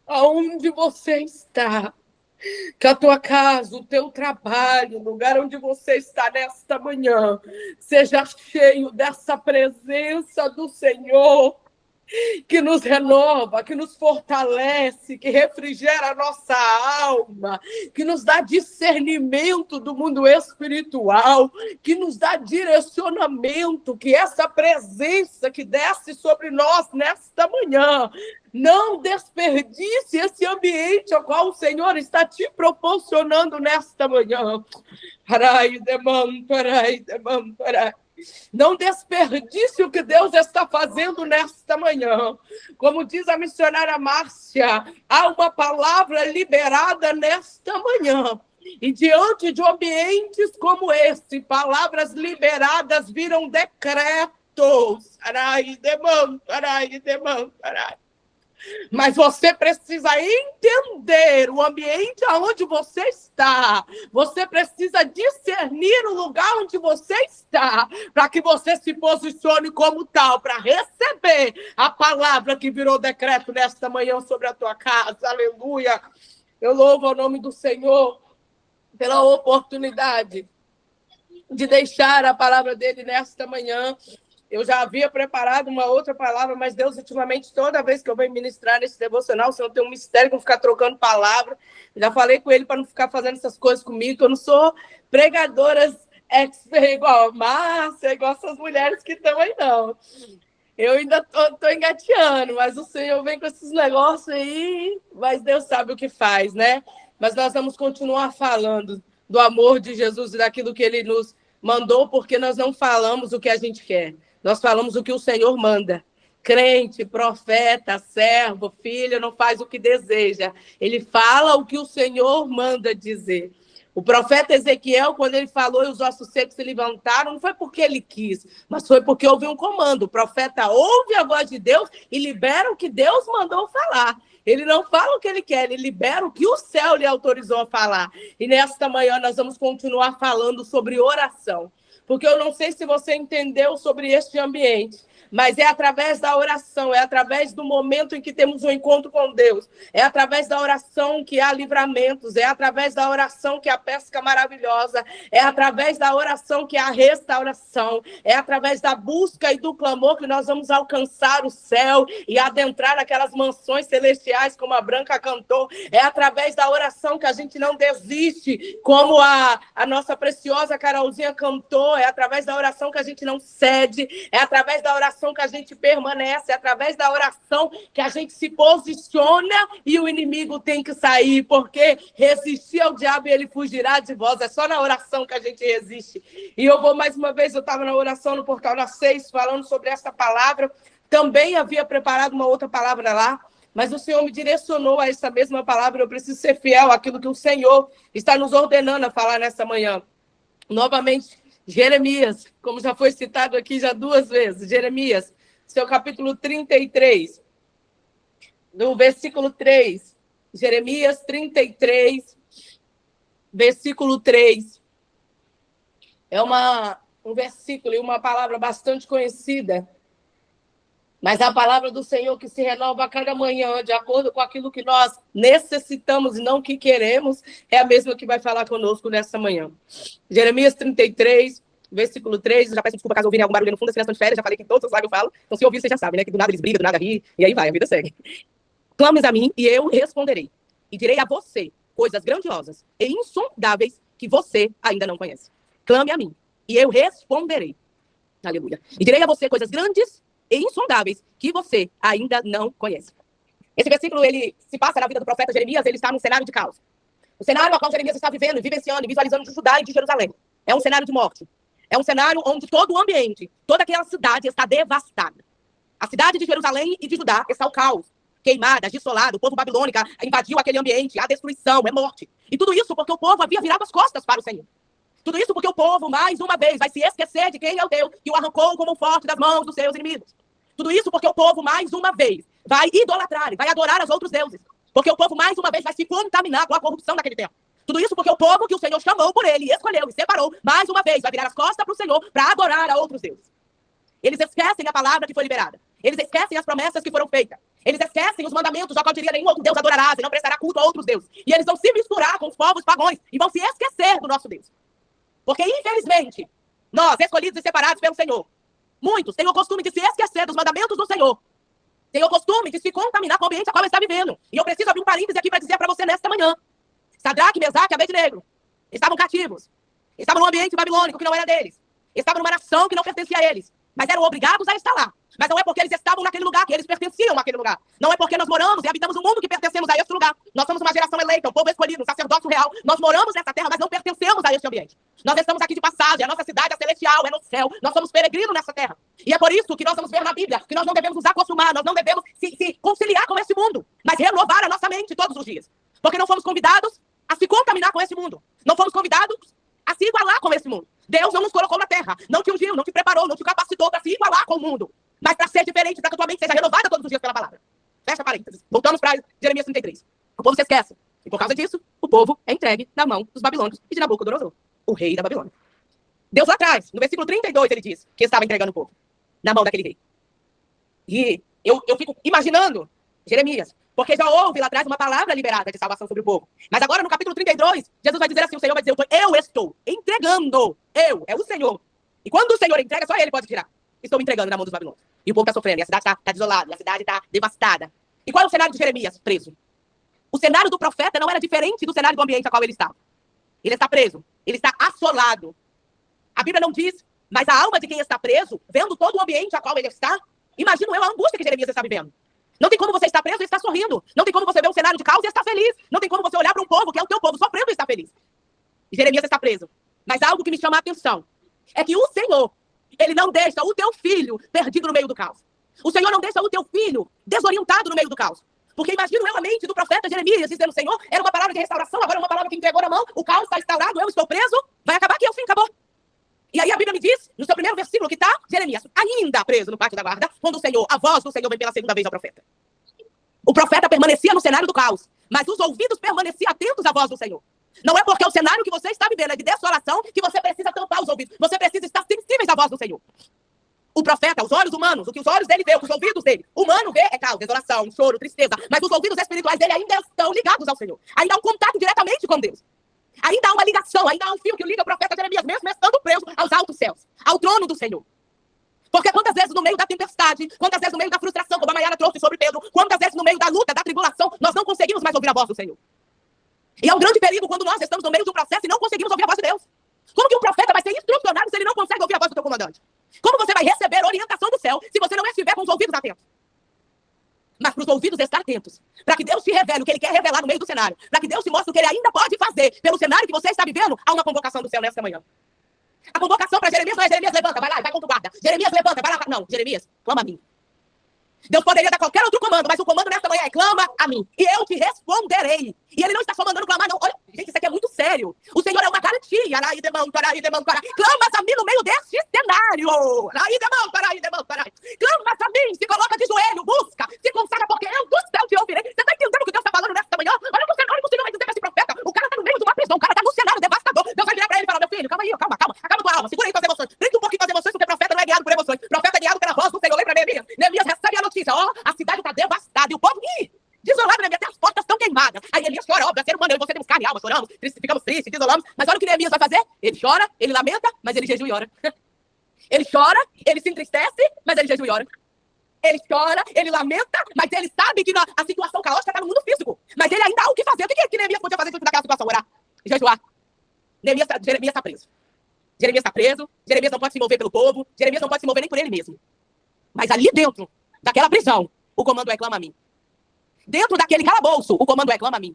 Aonde você está, que a tua casa, o teu trabalho, o lugar onde você está nesta manhã, seja cheio dessa presença do Senhor, que nos renova, que nos fortalece, que refrigera a nossa alma, que nos dá discernimento do mundo espiritual, que nos dá direcionamento, que essa presença que desce sobre nós nesta manhã não desperdice esse ambiente ao qual o Senhor está te proporcionando nesta manhã. Parai, demam, parai, demam, parai. Não desperdice o que Deus está fazendo nesta manhã. Como diz a missionária Márcia, há uma palavra liberada nesta manhã. E diante de ambientes como esse, palavras liberadas viram decretos. Arai, demam, arai, demam, arai. Mas você precisa entender o ambiente onde você está. Você precisa discernir o lugar onde você está, para que você se posicione como tal, para receber a palavra que virou decreto nesta manhã sobre a tua casa. Aleluia. Eu louvo o nome do Senhor pela oportunidade de deixar a palavra dele nesta manhã. Eu já havia preparado uma outra palavra, mas Deus, ultimamente, toda vez que eu venho ministrar nesse devocional, o Senhor tem um mistério que eu ficar trocando palavra. Já falei com ele para não ficar fazendo essas coisas comigo, que eu não sou pregadora expert igual a Márcia, igual essas mulheres que estão aí, não. Eu ainda estou engateando, mas o Senhor vem com esses negócios aí, mas Deus sabe o que faz, né? Mas nós vamos continuar falando do amor de Jesus e daquilo que ele nos mandou, porque nós não falamos o que a gente quer. Nós falamos o que o Senhor manda. Crente, profeta, servo, filho, não faz o que deseja. Ele fala o que o Senhor manda dizer. O profeta Ezequiel, quando ele falou e os ossos secos se levantaram, não foi porque ele quis, mas foi porque houve um comando. O profeta ouve a voz de Deus e libera o que Deus mandou falar. Ele não fala o que ele quer, ele libera o que o céu lhe autorizou a falar. E nesta manhã nós vamos continuar falando sobre oração. Porque eu não sei se você entendeu sobre este ambiente, mas é através da oração, é através do momento em que temos um encontro com Deus, é através da oração que há livramentos, é através da oração que há pesca maravilhosa, é através da oração que há restauração, é através da busca e do clamor que nós vamos alcançar o céu e adentrar aquelas mansões celestiais, como a Branca cantou, é através da oração que a gente não desiste, como a nossa preciosa Carolzinha cantou, é através da oração que a gente não cede, é através da oração que a gente permanece, é através da oração que a gente se posiciona e o inimigo tem que sair, porque resistir ao diabo e ele fugirá de vós. É só na oração que a gente resiste. E eu vou mais uma vez, eu estava na oração no Portal das 6, falando sobre essa palavra. Também havia preparado uma outra palavra lá, mas o Senhor me direcionou a essa mesma palavra. Eu preciso ser fiel àquilo que o Senhor está nos ordenando a falar nessa manhã. Novamente, Jeremias, como já foi citado aqui já 2 vezes, Jeremias, seu capítulo 33, do versículo 3, Jeremias 33, versículo 3, é um versículo e uma palavra bastante conhecida, mas a palavra do Senhor que se renova a cada manhã, de acordo com aquilo que nós necessitamos e não que queremos, é a mesma que vai falar conosco nessa manhã. Jeremias 33, versículo 3. Já peço desculpa caso ouvirem algum barulho no fundo, as crianças estão de férias, já falei que em todos os lives eu falo. Então, se ouvir, você já sabe, né? Que do nada eles brigam, do nada ri, e aí vai, a vida segue. Clames a mim e eu responderei. E direi a você coisas grandiosas e insondáveis que você ainda não conhece. Clame a mim e eu responderei. Aleluia. E direi a você coisas grandes e insondáveis que você ainda não conhece. Esse versículo, ele se passa na vida do profeta Jeremias, ele está num cenário de caos. O cenário ao qual Jeremias está vivendo, vivenciando e visualizando de Judá e de Jerusalém. É um cenário de morte. É um cenário onde todo o ambiente, toda aquela cidade está devastada. A cidade de Jerusalém e de Judá está o caos. Queimada, desolada, o povo babilônico invadiu aquele ambiente, a destruição, é morte. E tudo isso porque o povo havia virado as costas para o Senhor. Tudo isso porque o povo, mais uma vez, vai se esquecer de quem é o Deus que o arrancou como forte das mãos dos seus inimigos. Tudo isso porque o povo, mais uma vez, vai idolatrar, vai adorar os outros deuses. Porque o povo, mais uma vez, vai se contaminar com a corrupção daquele tempo. Tudo isso porque o povo que o Senhor chamou por ele, escolheu e separou, mais uma vez, vai virar as costas para o Senhor para adorar a outros deuses. Eles esquecem a palavra que foi liberada. Eles esquecem as promessas que foram feitas. Eles esquecem os mandamentos, já que eu diria, nenhum outro Deus adorarás e não prestará culto a outros deuses. E eles vão se misturar com os povos pagãos e vão se esquecer do nosso Deus. Porque, infelizmente, nós, escolhidos e separados pelo Senhor, muitos têm o costume de se esquecer dos mandamentos do Senhor. Têm o costume de se contaminar com o ambiente a qual está vivendo. E eu preciso abrir um parêntese aqui para dizer para você nesta manhã. Sadraque, Mesaque e Abednego estavam cativos. Estavam num ambiente babilônico que não era deles. Estavam numa nação que não pertencia a eles. Mas eram obrigados a estar lá. Mas não é porque eles estavam naquele lugar que eles pertenciam àquele lugar. Não é porque nós moramos e habitamos um mundo que pertencemos a esse lugar. Nós somos uma geração eleita, um povo escolhido, um sacerdócio real. Nós moramos nessa terra, mas não pertencemos a este ambiente. Nós estamos aqui de passagem, a nossa cidade é celestial, é no céu. Nós somos peregrinos nessa terra. E é por isso que nós vamos ver na Bíblia que nós não devemos nos acostumar, nós não devemos se conciliar com esse mundo, mas renovar a nossa mente todos os dias. Porque não fomos convidados a se contaminar com esse mundo. Não fomos convidados a se igualar com esse mundo. Deus não nos colocou na terra, não te ungiu, não te preparou, não te capacitou para se igualar com o mundo. Mas para ser diferente, para que a tua mente seja renovada todos os dias pela palavra. Fecha parênteses. Voltamos para Jeremias 33. O povo se esquece. E por causa disso, o povo é entregue na mão dos babilônicos e de Nabucodonosor, o rei da Babilônia. Deus lá atrás, no versículo 32, ele diz que estava entregando o povo na mão daquele rei. E eu fico imaginando Jeremias, porque já houve lá atrás uma palavra liberada de salvação sobre o povo. Mas agora, no capítulo 32, Jesus vai dizer assim, o Senhor vai dizer, eu estou entregando. É o Senhor. E quando o Senhor entrega, só ele pode tirar. Estou me entregando na mão dos babilônios. E o povo está sofrendo, e a cidade está desolada, e a cidade está devastada. E qual é o cenário de Jeremias? Preso. O cenário do profeta não era diferente do cenário do ambiente a qual ele estava. Ele está preso, ele está assolado. A Bíblia não diz, mas a alma de quem está preso, vendo todo o ambiente a qual ele está, imagino eu a angústia que Jeremias está vivendo. Não tem como você estar preso e estar sorrindo. Não tem como você ver um cenário de caos e estar feliz. Não tem como você olhar para um povo que é o teu povo sofrendo e estar feliz. E Jeremias está preso. Mas algo que me chama a atenção é que o Senhor, ele não deixa o teu filho perdido no meio do caos. O Senhor não deixa o teu filho desorientado no meio do caos. Porque imagino eu a mente do profeta Jeremias dizendo, Senhor, era uma palavra de restauração, agora é uma palavra que entregou na mão, o caos está instaurado, eu estou preso, vai acabar aqui, é o fim, acabou. E aí a Bíblia me diz, no seu primeiro versículo, que está Jeremias ainda preso no pátio da guarda, quando a voz do Senhor vem pela segunda vez ao profeta. O profeta permanecia no cenário do caos, mas os ouvidos permaneciam atentos à voz do Senhor. Não é porque o cenário que você está vivendo é de desolação que você precisa tampar os ouvidos. Você precisa estar sensíveis à voz do Senhor. O profeta, os olhos humanos, o que os olhos dele vê, os ouvidos dele. O humano vê é caos, desolação, choro, tristeza. Mas os ouvidos espirituais dele ainda estão ligados ao Senhor. Ainda há um contato diretamente com Deus. Ainda há uma ligação, ainda há um fio que liga o profeta Jeremias, mesmo estando preso aos altos céus, ao trono do Senhor. Porque quantas vezes no meio da tempestade, quantas vezes no meio da frustração, como a Maiara trouxe sobre Pedro, quantas vezes no meio da luta, da tribulação, nós não conseguimos mais ouvir a voz do Senhor. E é um grande perigo quando nós estamos no meio de um processo e não conseguimos ouvir a voz de Deus. Como que um profeta vai ser instrucionado se ele não consegue ouvir a voz do teu comandante? Como você vai receber orientação do céu se você não estiver com os ouvidos atentos? Mas para os ouvidos estar atentos, para que Deus te revele o que Ele quer revelar no meio do cenário, para que Deus te mostre o que Ele ainda pode fazer pelo cenário que você está vivendo, há uma convocação do céu nesta manhã. A convocação para Jeremias não é Jeremias, levanta, vai lá, vai contra o guarda. Jeremias, levanta, vai lá. Não, Jeremias, clama a mim. Deus poderia dar qualquer outro comando, mas o comando nesta manhã é clama a mim, e eu te responderei. E Ele não está só mandando clamar, não. Olha, gente, isso aqui é muito sério. O Senhor é uma garantia. Clamas a mim no meio deste cenário. Clamas a mim, se coloca de joelho, busca, se consagra, porque eu do céu te ouvirei. Você está entendendo o que Deus está falando nesta manhã? Olha o que o Senhor vai dizer para esse profeta. O cara está no meio de uma prisão, o cara está no cenário devastador. Deus vai virar para ele e falar, meu filho, calma aí, calma tua alma, segura aí tuas emoções. Prende um pouquinho tuas emoções, porque profeta não é guiado por emoções. Profeta é guiado pela voz do Senhor. Lembra Neemias? Neemias recebe a notícia, ó, a cidade está devastada e o povo, desolado, Neemias, até as portas estão queimadas. Aí Neemias chora, óbvio, é ser humano, eu e você temos carne e alma, choramos, ficamos tristes, desolamos. Mas olha o que Neemias vai fazer. Ele chora, ele lamenta, mas ele jejua e ora. Ele chora, ele se entristece, mas ele jejua e ora. Ele chora, ele lamenta, mas ele sabe que a situação caótica está no mundo físico. Mas ele ainda há o que fazer. O que Neemias podia fazer diante daquela situação? Orar, jejuar. Jeremias está preso. Jeremias está preso, Jeremias não pode se mover pelo povo, Jeremias não pode se mover nem por ele mesmo. Mas ali dentro daquela prisão, o comando é clama a mim. Dentro daquele calabouço, o comando é clama a mim.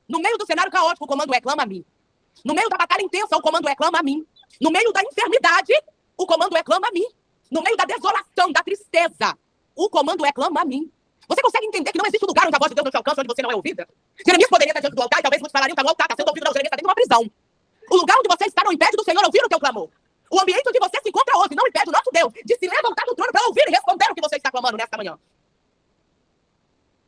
No meio do cenário caótico, o comando é clama a mim. No meio da batalha intensa, o comando é clama a mim. No meio da enfermidade, o comando é clama a mim. No meio da desolação, da tristeza, o comando é clama a mim. Você consegue entender que não existe um lugar onde a voz de Deus não te alcança, onde você não é ouvida? Jeremias poderia estar diante do altar e talvez muitos falariam, está no altar, está sendo ouvido, não, Jeremias está dentro de uma prisão. O lugar onde você está não impede do Senhor ouvir o teu clamor. O ambiente onde você se encontra hoje não impede o nosso Deus de se levantar do trono para ouvir e responder o que você está clamando nesta manhã.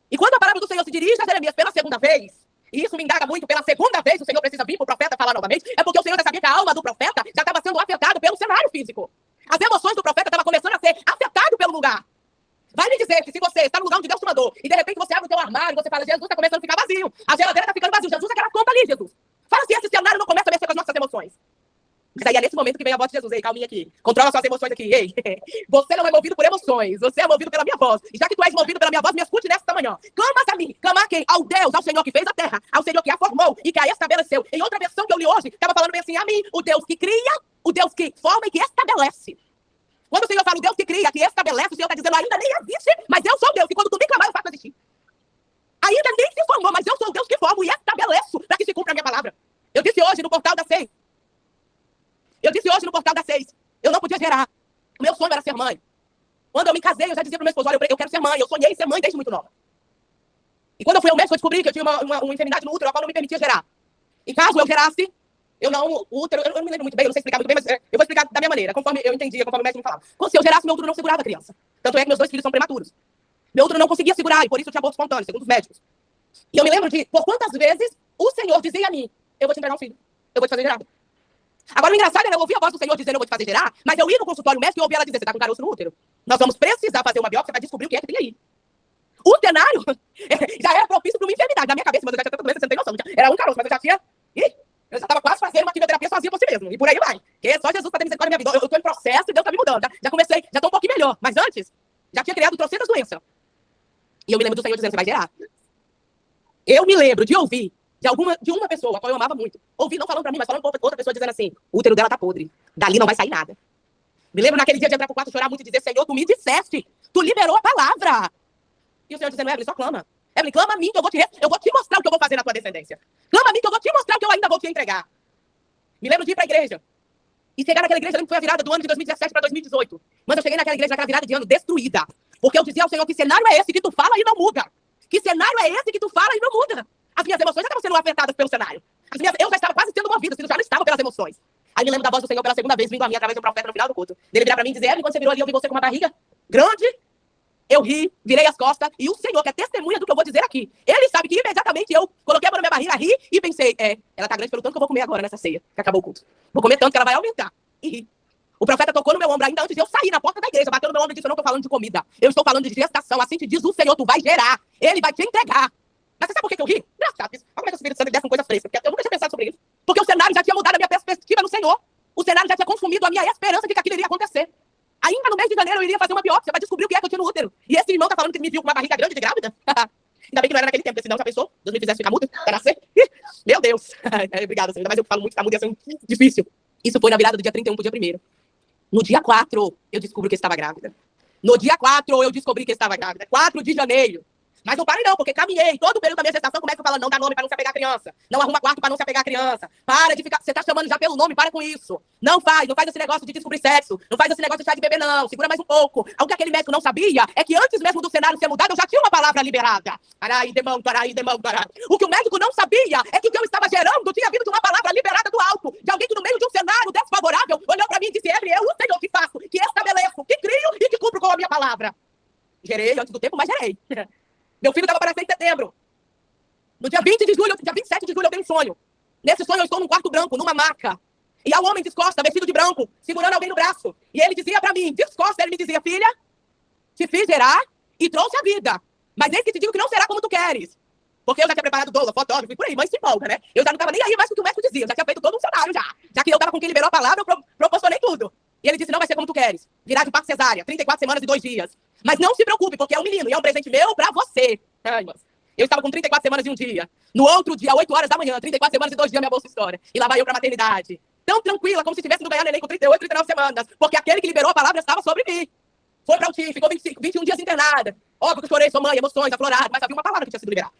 E quando a palavra do Senhor se dirige a Jeremias pela segunda vez, e isso me indaga muito, pela segunda vez o Senhor precisa vir para o profeta falar novamente, é porque o Senhor já sabia que a alma do profeta já estava sendo afetada pelo cenário físico. As emoções do profeta estavam começando a ser afetadas pelo lugar. Vai me dizer que se você está no lugar onde Deus te mandou e de repente você abre o teu armário e você fala, Jesus está começando a ficar vazio. A geladeira está ficando vazia. Jesus, aquela conta ali, Jesus. Fala se esse cenário não começa a mexer com as nossas emoções. Mas aí é nesse momento que vem a voz de Jesus. Ei, calminha aqui. Controla suas emoções aqui. Ei, você não é movido por emoções. Você é movido pela minha voz. E já que tu és movido pela minha voz, me escute nesta manhã. Clamas a mim. Clama a quem? Ao Deus, ao Senhor que fez a terra. Ao Senhor que a formou e que a estabeleceu. Em outra versão que eu li hoje, estava falando bem assim, a mim, o Deus que cria, o Deus que forma e que estabelece. Quando o Senhor fala o Deus que cria, que estabelece, o Senhor está dizendo, ainda nem existe, mas eu sou Deus. E quando tu me clamar, eu faço existir. Ainda nem se formou, mas eu sou o Deus que formo e estabeleço para que se cumpra a minha palavra. Eu disse hoje no portal da 6. Eu não podia gerar. O meu sonho era ser mãe. Quando eu me casei, eu já dizia pro meu esposo, olha, eu quero ser mãe. Eu sonhei em ser mãe desde muito nova. E quando eu fui ao médico, eu descobri que eu tinha uma enfermidade no útero, a qual não me permitia gerar. E caso eu gerasse, o útero, eu não me lembro muito bem, eu não sei explicar muito bem, mas eu vou explicar da minha maneira, conforme eu entendia, conforme o médico me falava. Se eu gerasse, meu útero não segurava a criança. Tanto é que meus 2 filhos são prematuros. Meu útero não conseguia segurar, e por isso eu tinha aborto espontâneo, segundo os médicos. E eu me lembro de, por quantas vezes, o Senhor dizia a mim, eu vou te entregar um filho, eu vou te fazer gerar. Agora, o engraçado era eu ouvir a voz do Senhor dizendo, eu vou te fazer gerar, mas eu ia no consultório médico e ouvia ela dizer, você tá com caroço no útero. Nós vamos precisar fazer uma biópsia para descobrir o que é que tem aí. O cenário já era propício para uma enfermidade. Na minha cabeça, mas eu já tinha tanta doença, você não tem noção. Era um caroço, mas eu já tinha... Eu já estava quase fazendo uma quimioterapia sozinha por si mesmo. E por aí vai. Porque só Jesus para ter misericórdia na minha vida. Eu estou em processo e Deus está me mudando. Já comecei, já estou um pouquinho melhor. Mas antes, já tinha criado trocentas doenças. E eu me lembro do Senhor dizendo, você vai gerar. Eu me lembro de ouvir de uma pessoa, a qual eu amava muito. Ouvi, não falando pra mim, mas falando pra outra pessoa, dizendo assim, o útero dela tá podre. Dali não vai sair nada. Me lembro naquele dia de entrar pro quarto, chorar muito e dizer, Senhor, tu me disseste. Tu liberou a palavra. E o Senhor dizendo, Evelyn, só clama. Evelyn, clama a mim que eu vou te mostrar o que eu vou fazer na tua descendência. Clama a mim que eu vou te mostrar o que eu ainda vou te entregar. Me lembro de ir pra igreja. E chegar naquela igreja, eu lembro que foi a virada do ano de 2017 para 2018. Mas eu cheguei naquela igreja, naquela virada de ano, destruída. Porque eu dizia ao Senhor, que cenário é esse que tu fala e não muda? Que cenário é esse que tu fala e não muda? As minhas emoções já estavam sendo afetadas pelo cenário. Eu já estava quase sendo movida, os filhos já não estavam pelas emoções. Aí me lembro da voz do Senhor pela segunda vez, vindo a mim através de um profeta no final do culto. Ele virar pra mim e dizer, Evelyn, quando você virou ali, eu vi você com uma barriga grande. Eu ri, virei as costas, e o Senhor, que é testemunha do que eu vou dizer aqui, ele sabe que imediatamente eu coloquei a mão na minha barriga, ri e pensei, ela tá grande pelo tanto que eu vou comer agora nessa ceia, que acabou o culto. Vou comer tanto que ela vai aumentar. E ri. O profeta tocou no meu ombro ainda antes de eu sair na porta da igreja, bateu no meu ombro e disse, eu não estou falando de comida, eu estou falando de gestação, assim te diz o Senhor, tu vai gerar, ele vai te entregar. Mas você sabe por que eu ri? Engraçado isso. Olha como é que o Espírito Santo desce com coisa fresca, porque eu nunca tinha pensado sobre isso. Porque o cenário já tinha mudado a minha perspectiva no Senhor. O cenário já tinha consumido a minha esperança de que aquilo iria acontecer. Ainda no mês de janeiro eu iria fazer uma biópsia para descobrir o que é que eu tinha no útero. E esse irmão tá falando que me viu com uma barriga grande de grávida. Ainda bem que não era naquele tempo, porque senão já pensou? Deus me fizesse ficar muda para nascer. Meu Deus. Obrigada, Senhor. Ainda mais eu que falo muito, ficar muda ia ser difícil. Isso foi na virada do dia 31 pro dia 1º. No dia 4, eu descobri que estava grávida. No dia 4, eu descobri que estava grávida. 4 de janeiro. Mas não parei não, porque caminhei. Todo o período da minha gestação começa falando, não dá nome para não se apegar a criança. Não arruma quarto para não se apegar a criança. Para de ficar... Você tá chamando já pelo nome, para com isso. Não faz esse negócio de descobrir sexo. Não faz esse negócio de chá de bebê, não. Segura mais um pouco. O que aquele médico não sabia é que antes mesmo do cenário ser mudado, eu já tinha uma palavra liberada. Paraí, demão, paraí, demão, paraí. O que o médico não sabia é que o que eu estava gerando tinha vindo de uma palavra liberada do alto. De alguém que no meio de um cenário desfavorável olhou para mim e disse, Evelyn, eu o Senhor que faço, que estabeleço, que crio e que cumpro com a minha palavra. Gerei antes do tempo, mas gerei. Meu filho estava para nascer em setembro. No dia 20 de julho, dia 27 de julho, eu tenho um sonho. Nesse sonho, eu estou num quarto branco, numa maca. E há um homem descosta, vestido de branco, segurando alguém no braço. E ele dizia para mim, descosta, ele me dizia, filha, te fiz gerar e trouxe a vida. Mas eis que te digo que não será como tu queres. Porque eu já tinha preparado doula, fotógrafo e por aí, mãe se empolga, né? Eu já não estava nem aí mais com o que o médico dizia. Eu já tinha feito todo um cenário já. Já que eu estava com quem liberou a palavra, eu proporcionei tudo. E ele disse, não vai ser como tu queres. Virá de parto cesárea, 34 semanas e 2 dias. Mas não se preocupe, porque é um menino e é um presente meu pra você. Ai, moça. Eu estava com 34 semanas e 1 dia. No outro dia, 8 horas da manhã, 34 semanas e 2 dias, minha bolsa estoura. E lá vai eu pra maternidade. Tão tranquila, como se tivesse no ganhar neném com 38, 39 semanas. Porque aquele que liberou a palavra estava sobre mim. Foi pra UTI, ficou 21 dias internada. Óbvio que eu chorei, sou mãe, emoções, afloradas, mas havia uma palavra que tinha sido liberada.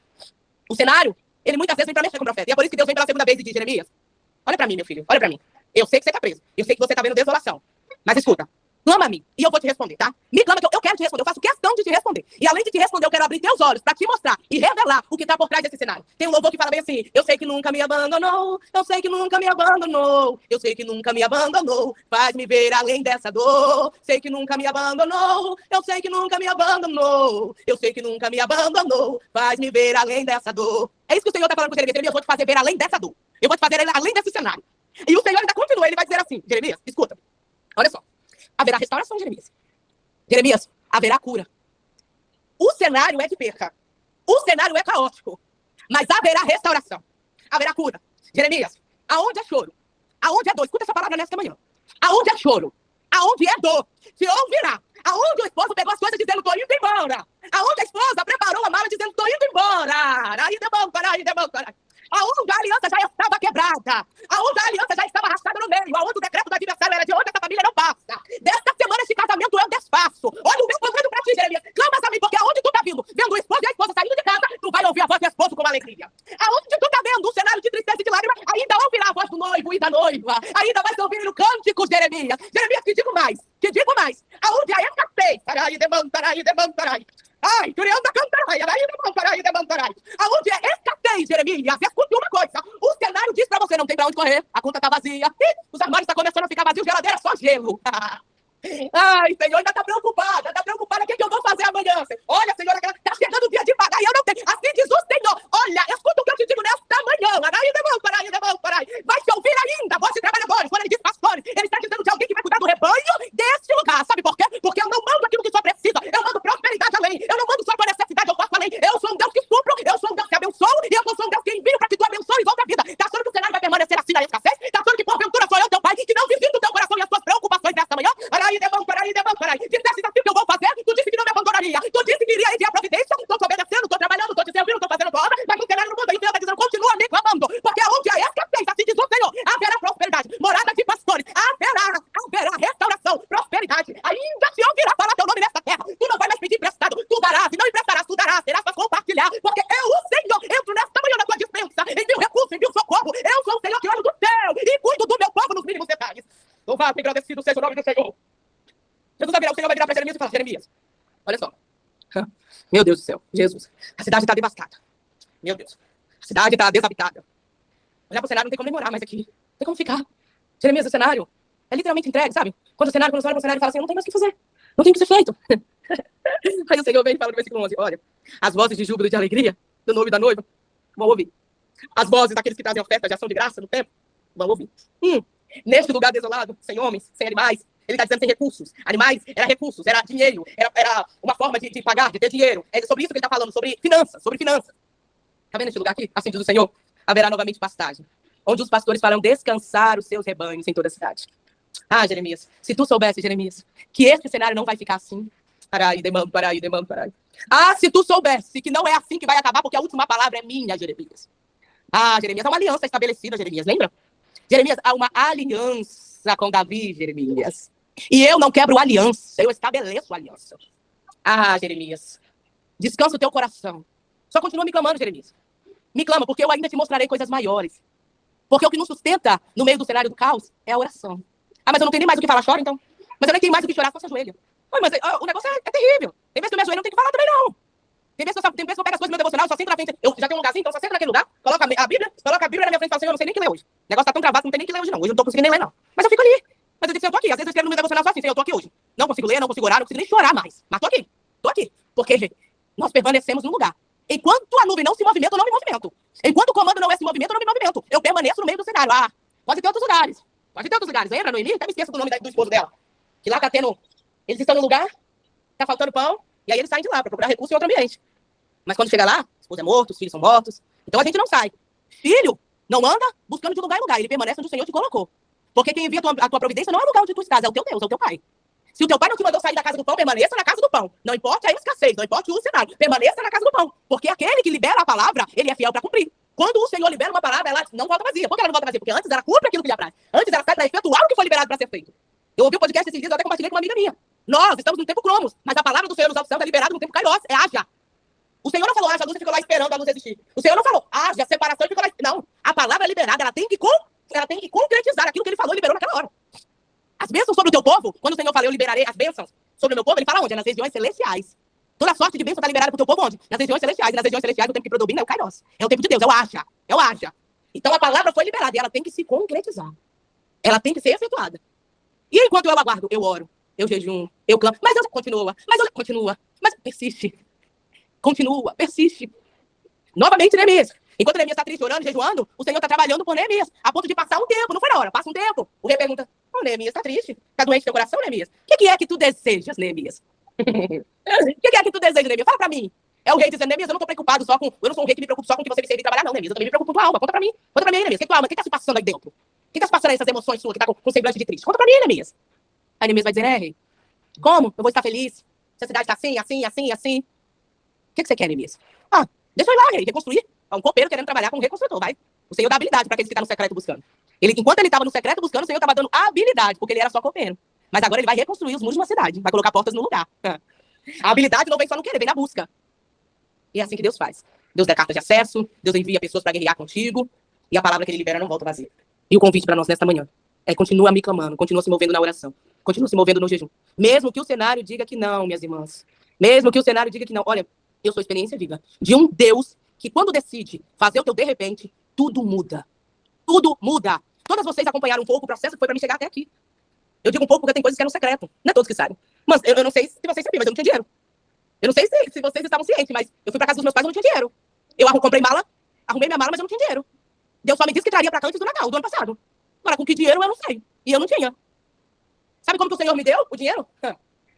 O cenário, ele muitas vezes vem pra mexer com o profeta. E é por isso que Deus vem pela segunda vez e diz, Jeremias, olha pra mim, meu filho, olha pra mim. Eu sei que você tá preso. Eu sei que você tá vendo desolação. Mas escuta. Clama a mim, e eu vou te responder, tá? Me clama que eu quero te responder, eu faço questão de te responder. E além de te responder, eu quero abrir teus olhos pra te mostrar e revelar o que tá por trás desse cenário. Tem um louvor que fala bem assim, eu sei que nunca me abandonou, eu sei que nunca me abandonou, eu sei que nunca me abandonou, faz-me ver além dessa dor, sei que nunca me abandonou, eu sei que nunca me abandonou, eu sei que nunca me abandonou, faz-me ver além dessa dor. É isso que o Senhor tá falando com Jeremias, eu vou te fazer ver além dessa dor, eu vou te fazer além desse cenário. E o Senhor ainda continua, ele vai dizer assim, Jeremias, escuta, olha só. Haverá restauração, Jeremias. Jeremias, haverá cura. O cenário é de perca. O cenário é caótico. Mas haverá restauração. Haverá cura. Jeremias, aonde é choro? Aonde é dor? Escuta essa palavra nesta manhã. Aonde é choro? Aonde é dor? Se ouvirá. Aonde o esposo pegou as coisas dizendo, tô indo embora. Aonde a esposa preparou a mala dizendo, tô indo embora. Aí demora. Aonde a aliança já estava quebrada. Aonde a aliança já estava arrastada no meio. Aonde o decreto do adversário era de onde essa família não passa. Desta semana esse casamento é um despaço. Olha o meu comando pra ti, Jeremias. Clama a mim, porque aonde tu tá vindo? Vendo o esposo e a esposa saindo de casa, tu vai ouvir a voz do esposo com alegria. Aonde tu tá vendo um cenário de tristeza e de lágrimas, ainda ouvirá a voz do noivo e da noiva. Ainda vai se ouvir o cântico, Jeremias. Jeremias, te digo mais. Aonde a escassez. Tarai. Ai, Turianda cantarai. Aonde é escassez, Jeremias? Escute uma coisa. O cenário diz pra você, não tem pra onde correr. A conta tá vazia. Os armários estão começando a ficar vazios, geladeira só gelo. Ai, Senhor, ainda tá preocupada. O que eu vou fazer amanhã? Olha, Senhor, tá chegando o dia de pagar e eu não tenho. Assim diz o Senhor. Olha, escuta o que eu te digo nesta manhã. Vai se ouvir ainda, voz de trabalhadores. Quando ele diz pastores, ele está dizendo de alguém que vai cuidar do rebanho deste lugar. Sabe por quê? Porque eu não mando aquilo que só precisa. Eu mando prosperidade além. Eu não mando só para necessidade, eu faço além. Eu sou um Deus que supro, eu sou um Deus que abençoo e eu sou um Deus que envio para que tu abençoes outra vida. Tá achando que o cenário vai permanecer assim na escassez? Tá achando que porventura sou eu, teu pai, que não visito o teu coração e as tuas preocupações nesta manhã? Parai. Disseste assim que eu vou fazer, tu disse que não me abandonaria. Tu disse que iria enviar providência. Tô te obedecendo, tô trabalhando, tô te servindo, tô fazendo tua obra, mas o cenário não muda. Então tá dizendo, continua me clamando, porque aonde a escassez, assim diz o Senhor, haverá prosperidade, morada de pastores, haverá restauração, prosperidade. Ainda se ouvirá falar teu nome nesta terra. Tu não vai mais pedir emprestado, tu darás, e não emprestarás, tu darás, terás para compartilhar, porque eu, o Senhor, entro nesta manhã na tua dispensa, envio recurso, envio socorro. Eu sou o Senhor que olho do céu e cuido do meu povo nos mínimos detalhes. Louvado e agradecido seja o nome do Senhor. O Senhor vai virar para Jeremias e falar, Jeremias, olha só. Meu Deus do céu, Jesus. A cidade está devastada. Meu Deus. A cidade está desabitada. Olhar para o cenário, não tem como nem morar mais aqui. Não tem como ficar. Jeremias, o cenário é literalmente entregue, sabe? Quando você olha para o cenário e fala assim, não tem mais o que fazer. Não tem o que ser feito. Aí o Senhor vem e fala no versículo 11, olha, as vozes de júbilo e de alegria do noivo e da noiva vão ouvir. As vozes daqueles que trazem ofertas de ação de graça no templo vão ouvir. Neste lugar desolado, sem homens, sem animais, ele está dizendo sem recursos. Animais era recursos, era dinheiro, era uma forma de pagar, de ter dinheiro. É sobre isso que ele está falando, sobre finanças. Está vendo este lugar aqui? Assim diz o Senhor, haverá novamente pastagem, onde os pastores farão descansar os seus rebanhos em toda a cidade. Ah, Jeremias, se tu soubesse, Jeremias, que este cenário não vai ficar assim. Parai. Ah, se tu soubesse que não é assim que vai acabar, porque a última palavra é minha, Jeremias. Ah, Jeremias, há uma aliança estabelecida, Jeremias, lembra? Jeremias, há uma aliança com Davi, Jeremias. E eu não quebro aliança, eu estabeleço aliança. Ah, Jeremias, descansa o teu coração. Só continua me clamando, Jeremias. Me clama, porque eu ainda te mostrarei coisas maiores. Porque o que nos sustenta no meio do cenário do caos é a oração. Ah, mas eu não tenho nem mais o que falar, chora então. Mas eu nem tenho mais o que chorar, só se ajoelha. Ah, mas o negócio é terrível. Tem vezes que eu me ajoelho, não tenho que falar também, não. Tem vezes que eu pego as coisas do meu devocional, só sento na frente. Eu já tenho um lugarzinho, então só sento naquele lugar, coloca a Bíblia na minha frente e falo, Senhor, eu não sei nem o que ler hoje. O negócio tá tão travado que não tem nem o que ler hoje, não. Hoje eu não tô conseguindo nem ler, não. Mas eu fico ali. Mas eu disse, eu tô aqui. Às vezes eu escrevo no meu devocional só assim, Senhor, eu tô aqui hoje. Não consigo ler, não consigo orar, não consigo nem chorar mais. Mas tô aqui. Porque nós permanecemos no lugar. Enquanto a nuvem não se movimenta, eu não me movimento. Enquanto o comando não é se movimento, eu não me movimento. Eu permaneço no meio do cenário. Ah, pode ter outros lugares. Entra, Noemi, até me esqueço do nome do esposo dela. Que lá tá tendo... Eles estão no lugar, tá faltando pão, e aí eles saem de lá pra procurar recurso em outro ambiente. Mas quando chega lá, o esposo é morto, os filhos são mortos. Então a gente não sai. Filho não anda buscando de lugar em lugar. Ele permanece onde o Senhor te colocou. Porque quem envia a tua providência não é o lugar onde tu estás, é o teu Deus, é o teu Pai. Se o teu pai não te mandou sair da casa do pão, permaneça na casa do pão. Não importa a escassez, não importa o cenário. Permaneça na casa do pão. Porque aquele que libera a palavra, ele é fiel para cumprir. Quando o Senhor libera uma palavra, ela não volta vazia. Por que ela não volta vazia? Porque antes ela cumpre aquilo que lhe apraz. Antes ela sai para efetuar o que foi liberado para ser feito. Eu ouvi o podcast esses dias, eu até compartilhei com uma amiga minha. Nós estamos no tempo cromos, mas a palavra do Senhor nos altos céus é liberada no tempo kairos, é haja. O Senhor não falou haja, a luz ficou lá esperando a luz existir. O Senhor não falou haja, separação e ficou lá. Não, a palavra é liberada, ela tem que concretizar aquilo que ele falou e liberou naquela hora. As bênçãos sobre o teu povo, quando o Senhor fala, eu liberarei as bênçãos sobre o meu povo, ele fala onde? É nas regiões celestiais. Toda sorte de bênção está liberada para o teu povo onde? Nas regiões celestiais. E nas regiões celestiais o tempo que predomina é o kairos. É o tempo de Deus, é o haja. Então a palavra foi liberada e ela tem que se concretizar. Ela tem que ser efetuada. E enquanto eu aguardo, eu oro, eu jejum, eu clamo, mas Deus continua, mas persiste. Continua, persiste. Novamente, Neemias. Enquanto Neemias está triste, orando, jejuando, o Senhor está trabalhando por Neemias, a ponto de passar um tempo, não foi na hora, passa um tempo. O rei pergunta, Neemias, está triste? Está doente teu coração, Neemias? O que é que tu desejas, Neemias? O que é que tu deseja, Neemias? Fala pra mim. É o rei dizendo, Neemias, eu não tô preocupado só com... Eu não sou um rei que me preocupa só com o que você me servir e trabalhar, não, Neemias. Eu também me preocupo com tua alma. Conta pra mim. Conta pra mim, Neemias. O que é tua alma? O que tá se passando aí dentro? O que tá se passando aí, essas emoções suas que tá com semblante de triste? Conta pra mim, Neemias. Aí Neemias vai dizer, rei, como? Eu vou estar feliz? Se a cidade tá assim, assim, assim, assim. O que você quer, Neemias? Ah, deixa eu ir lá, rei, reconstruir. É um copeiro querendo trabalhar com um reconstrutor, vai. O Senhor dá habilidade pra aqueles que estão no secreto buscando. Enquanto ele estava no secreto buscando, o Senhor estava dando habilidade, porque ele era só copeiro. Mas agora ele vai reconstruir os muros de uma cidade, vai colocar portas no lugar. A habilidade não vem só no querer, vem na busca. E é assim que Deus faz. Deus dá cartas de acesso, Deus envia pessoas para guerrear contigo, e a palavra que ele libera não volta vazia. E o convite para nós nesta manhã é continua me clamando, continua se movendo na oração, continua se movendo no jejum. Mesmo que o cenário diga que não, minhas irmãs. Mesmo que o cenário diga que não. Olha, eu sou experiência viva de um Deus que quando decide fazer o teu de repente, tudo muda. Tudo muda. Todas vocês acompanharam um pouco o processo que foi para mim chegar até aqui. Eu digo um pouco porque tem coisas que eram secreto. Não é todos que sabem. Mas eu não sei se vocês sabiam, mas eu não tinha dinheiro. Eu não sei se vocês estavam cientes, mas eu fui para casa dos meus pais e eu não tinha dinheiro. Eu comprei mala, arrumei minha mala, mas eu não tinha dinheiro. Deus só me disse que traria para cá antes do Natal, do ano passado. Agora, com que dinheiro eu não sei. E eu não tinha. Sabe como que o Senhor me deu o dinheiro?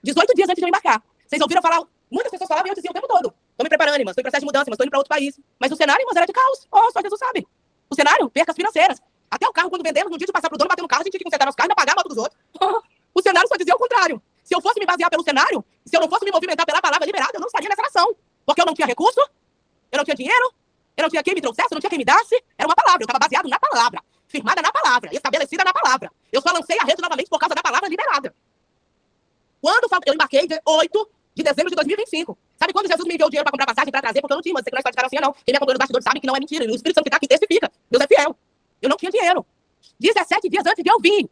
18 dias antes de eu embarcar. Vocês ouviram falar? Muitas pessoas falavam e eu dizia o tempo todo. Estou me preparando, irmãs. Estou em processo de mudança, mas estou indo para outro país. Mas o cenário, irmãs, era de caos. Oh, só Jesus sabe. O cenário, percas financeiras. Até o carro, quando vendemos, no dia de passar pro dono, bater no carro, a gente tinha que consertar nosso carro e não pagar a moto dos outros. O cenário só dizia o contrário. Se eu fosse me basear pelo cenário, se eu não fosse me movimentar pela palavra liberada, eu não estaria nessa nação. Porque eu não tinha recurso, eu não tinha dinheiro, eu não tinha quem me trouxesse, eu não tinha quem me desse. Era uma palavra, eu estava baseado na palavra, firmada na palavra, estabelecida na palavra. Eu só lancei a rede novamente por causa da palavra liberada. Quando eu embarquei, dia 8 de dezembro de 2025. Sabe quando Jesus me enviou o dinheiro para comprar passagem, para trazer? Porque eu não tinha, mas você que não está de carrocinha, não. Quem me acompanhou nos bastidores sabe que não é mentira. E o Espírito Santo que está aqui testifica. Deus é fiel. Eu não tinha dinheiro. 17 dias antes de eu vir.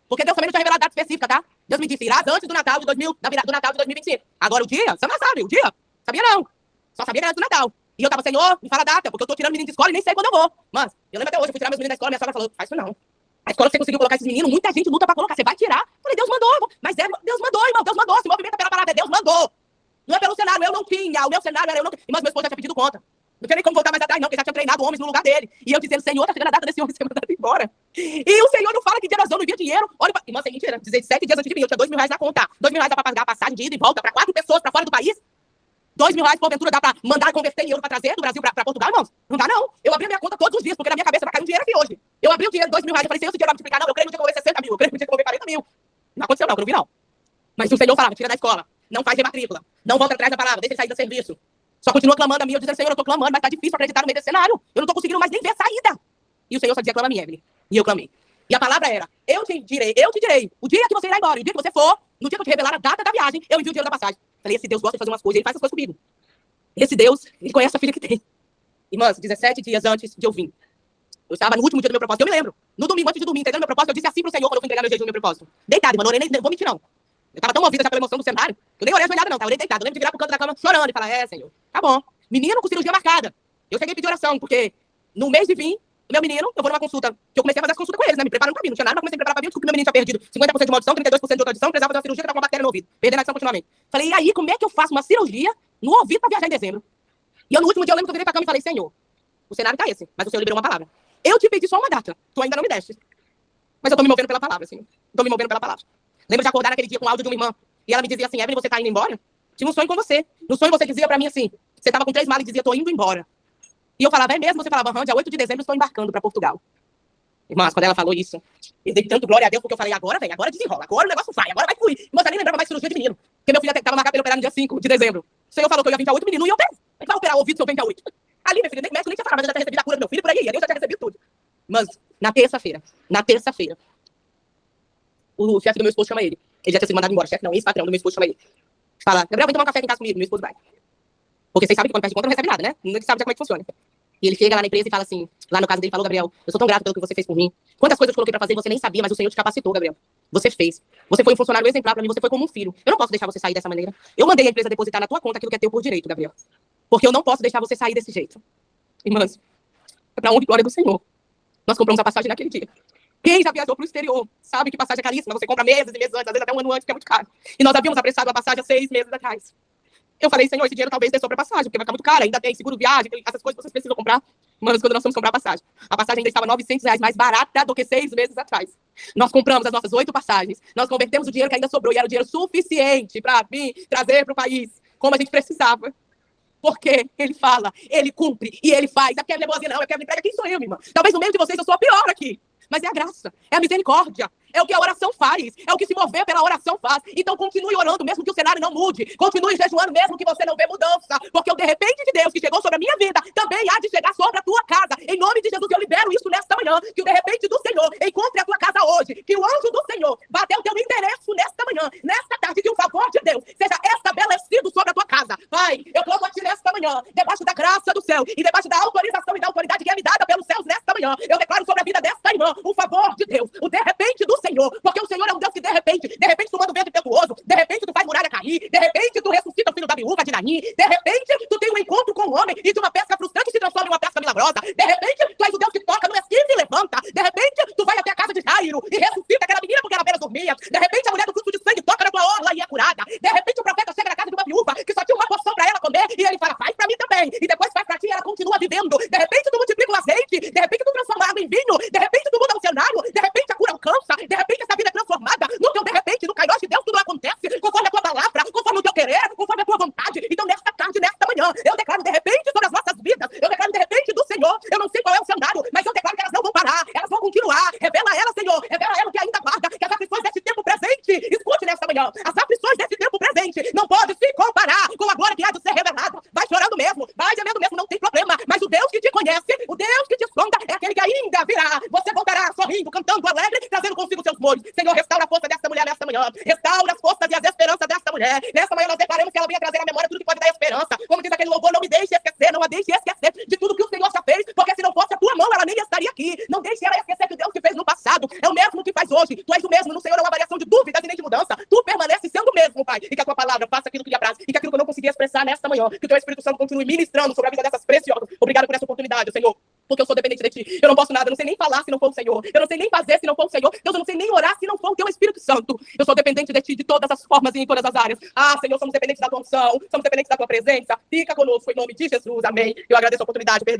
Porque Deus também não tinha revelado data específica, tá? Deus me disse, irás antes do Natal de 2025. Agora o dia, você não sabe, o dia. Sabia não. Só sabia que era antes do Natal. E eu tava, Senhor, me fala a data, porque eu tô tirando menino de escola e nem sei quando eu vou. Mas, eu lembro até hoje, eu fui tirar meus meninos da escola, minha sogra falou, faz isso não. A escola que você conseguiu colocar esses meninos, muita gente luta pra colocar, você vai tirar. Eu falei, Deus mandou. Mas Deus mandou, irmão, Deus mandou. Se movimenta pela palavra, Deus mandou. Não é pelo cenário, eu não tinha. O meu cenário era eu não tinha. Mas meu esposo já tinha pedido conta. Não tinha nem como voltar mais atrás, não, porque já tinha treinado homens no lugar dele. E eu dizendo, Senhor, tá chegando a data desse homem ser mandado embora. E o Senhor não fala que dia nós vamos, não envia dinheiro. Olha, irmã, sem mentira, 17 dias antes de mim, eu tinha R$2.000 na conta. R$2.000 dá pra pagar a passagem de ida e volta pra 4 pessoas pra fora do país. R$2.000, porventura, dá pra mandar converter em euro pra trazer do Brasil pra Portugal, irmãos? Não dá, não. Eu abri a minha conta todos os dias, porque na minha cabeça vai cair um dinheiro aqui hoje. Eu abri o dinheiro, R$2.000, eu falei, Senhor, esse dinheiro vai multiplicar, não. Eu creio que no dia que eu vou ver 60 mil, eu creio que no dia que eu vou ver 40 mil. Não aconteceu, não, que eu não vi, não. Mas o Senhor falava, tira da escola, não faz rematrícula, não volta atrás da palavra, deixa ele sair do serviço. Só continua clamando a mim, eu dizendo, Senhor, eu tô clamando, mas tá difícil acreditar no meio desse cenário. Eu não tô conseguindo mais nem ver saída. E o Senhor só dizia, clama a mim, Evelyn. E eu clamei. E a palavra era, eu te direi, o dia que você irá embora, e o dia que você for, no dia que eu te revelar a data da viagem, eu envio o dinheiro da passagem. Falei, esse Deus gosta de fazer umas coisas, ele faz essas coisas comigo. Esse Deus, ele conhece a filha que tem. Irmãs, 17 dias antes de eu vir. Eu estava no último dia do meu propósito, eu me lembro. No domingo, antes de dormir, entregando meu propósito, eu disse assim pro Senhor, quando eu fui entregar meu jejum e meu propósito. Deitado, irmã, não orei, nem vou mentir, não. Eu tava tão movida já pela emoção do cenário, eu nem orei ajoelhada, não, tá? Eu orei deitado. Eu lembro de virar pro canto da cama chorando e falar, Senhor, tá bom. Menino com cirurgia marcada. Eu cheguei a pedir oração, porque no mês de vir, o meu menino, eu vou numa consulta, que eu comecei a fazer as consultas com eles, né? Me preparando pra vir, não tinha nada, mas comecei a me preparar pra vir, descobri que meu menino tinha perdido 50% de uma audição, 32% de outra audição, precisava fazer uma cirurgia que tava com uma bactéria no ouvido, perdendo a audição continuamente. Falei, e aí, como é que eu faço uma cirurgia no ouvido pra viajar em dezembro? E eu, no último dia, eu lembro que eu virei pra cama e falei, Senhor, o cenário tá esse, mas o Senhor liberou uma palavra. Eu te pedi só uma data, tu ainda não me deste. Mas eu tô me movendo pela palavra, Senhor. Tô me movendo pela palavra. Lembro de acordar naquele dia com o áudio de uma irmã, e ela me dizia assim, Evelyn, você tá indo embora? Tive um sonho com você. No sonho você dizia pra mim assim, você tava com 3 malas e dizia, tô indo embora. E eu falava, é mesmo? Você falava, dia 8 de dezembro estou embarcando pra Portugal. Irmãs, quando ela falou isso, eu dei tanto glória a Deus, porque eu falei, agora vem, agora desenrola, agora o negócio vai, agora vai fluir. Irmãs, eu nem lembrava mais cirurgia de menino, porque meu filho tava marcado pra ele operar no dia 5 de dezembro. O Senhor falou que eu ia vir dia 8, menino, e eu pensei, ele vai operar o ouvido se eu venho dia 8. Ali, meu filho, nem médico nem tinha falado, mas eu já tinha recebido a cura do meu filho, por aí, eu já tinha recebido tudo. Mas, na terça-feira, o chefe do meu esposo chama ele. Ele já tinha sido mandado embora, chefe não, ex-patrão do meu esposo chama ele. Fala, Gabriel, vem tomar um café aqui em casa comigo, meu esposo vai. Porque vocês sabem que quando perde conta não recebe nada, né? Não sabe já como é que funciona. E ele chega lá na empresa e fala assim, lá no caso dele, falou, Gabriel, eu sou tão grato pelo que você fez por mim. Quantas coisas eu coloquei pra fazer, você nem sabia, mas o Senhor te capacitou, Gabriel. Você fez. Você foi um funcionário exemplar pra mim, você foi como um filho. Eu não posso deixar você sair dessa maneira. Eu mandei a empresa depositar na tua conta aquilo que é teu por direito, Gabriel. Porque eu não posso deixar você sair desse jeito. Irmãs, é pra honra e glória do Senhor. Nós compramos a passagem naquele dia. Quem já viajou pro exterior sabe que passagem é caríssima, você compra meses e meses antes, às vezes até um ano antes, que é muito caro. E nós havíamos apressado a passagem há 6 meses atrás. Eu falei, Senhor, esse dinheiro talvez dê sobre a passagem, porque vai ficar muito caro, ainda tem seguro viagem, essas coisas que vocês precisam comprar. Manos, quando nós fomos comprar a passagem ainda estava R$ 900 mais barata do que 6 meses atrás. Nós compramos as nossas 8 passagens, nós convertemos o dinheiro que ainda sobrou, e era o dinheiro suficiente para vir trazer para o país, como a gente precisava. Porque ele fala, ele cumpre e ele faz. A Kevin é boazinha, não, a Kevin prega. Quem sou eu, minha irmã? Talvez no meio de vocês eu sou a pior aqui. Mas é a graça, é a misericórdia, é o que a oração faz, é o que se mover pela oração faz. Então continue orando, mesmo que o cenário não mude. Continue jejuando, mesmo que você não vê mudança. Porque o de repente de Deus que chegou sobre a minha vida, também há de chegar sobre a tua casa. Em nome de Jesus, eu libero isso nesta manhã. Que o de repente do Senhor encontre a tua casa hoje. Que o anjo do Senhor bateu o teu endereço nesta manhã, nesta tarde. Que o favor de Deus seja estabelecido sobre a tua casa. Pai, eu clamo a ti nesta manhã, debaixo da graça do céu e debaixo da autorização e da autoridade que é me dada pelos céus nesta manhã. Eu declaro sobre a vida desta irmã o favor de Deus, o de repente do Senhor, porque o Senhor é um Deus que de repente tu manda um vento impetuoso, de repente tu faz muralha cair, de repente tu ressuscita o filho da viúva de Naim, de repente tu tem um encontro com um homem e de uma pesca frustrante se transforma em uma pesca milagrosa, de repente tu és o Deus que toca no esquivo e levanta, de repente tu vai até a casa de Jairo e ressuscita aquela menina porque ela apenas dormia, de repente a mulher do fluxo de sangue toca na tua orla e é curada, de repente o profeta chega na casa de uma viúva que só tinha uma porção para ela comer e ele fala, faz para mim também, e depois faz para ti e ela continua vivendo, de repente tu multiplica o azeite, de repente tu transforma a água em vinho, de repente tu muda o cenário, de repente a cura alcança, de repente essa vida é transformada, no teu de repente, no Kairos de Deus, tudo acontece, conforme a tua palavra, conforme o teu querer, conforme a tua vontade. Então nesta tarde, nesta manhã, eu declaro de repente sobre as nossas vidas, eu declaro de repente do Senhor, eu não sei qual é o cenário, mas eu declaro que elas não vão parar, elas vão continuar, revela a ela, Senhor, revela a ela o que ainda guarda, que as aflições desse tempo presente, escute nesta manhã, as aflições desse tempo presente não podem se comparar com a glória que há de ser revelada. Vai chorando mesmo, vai gemendo mesmo, não tem problema, mas o Deus que te conhece, o Deus que te sonda, é aquele que ainda virá, você voltará sorrindo, cantando alegre, trazendo consigo seus molhos. Senhor, restaura a força desta mulher nesta manhã, restaura as forças e as esperanças desta mulher. Nesta manhã nós declaramos que ela venha trazer à memória tudo que pode dar esperança. Como diz aquele louvor, não me deixe esquecer, não a deixe esquecer de tudo que o Senhor já fez, porque se não fosse a tua mão, ela nem estaria aqui. Não deixe ela esquecer que o Deus que fez no passado é o mesmo que faz hoje. Tu és o mesmo, no Senhor é uma variação de dúvidas e nem de mudança. Tu permaneces sendo o mesmo, Pai, e que a tua palavra faça aquilo que lhe apraz, e que aquilo que eu não consegui expressar nesta manhã, que o teu Espírito Santo continue ministrando sobre a vida dessas preciosas. Obrigado por essa oportunidade, Senhor. Porque eu sou dependente de ti. Eu não posso nada, eu não sei nem falar se não for o Senhor. Eu não sei nem fazer se não for o Senhor. Deus, eu não sei nem orar se não for o teu Espírito Santo. Eu sou dependente de ti de todas as formas e em todas as áreas. Ah, Senhor, somos dependentes da tua unção, somos dependentes da tua presença. Fica conosco em nome de Jesus. Amém. Eu agradeço a oportunidade, perdão.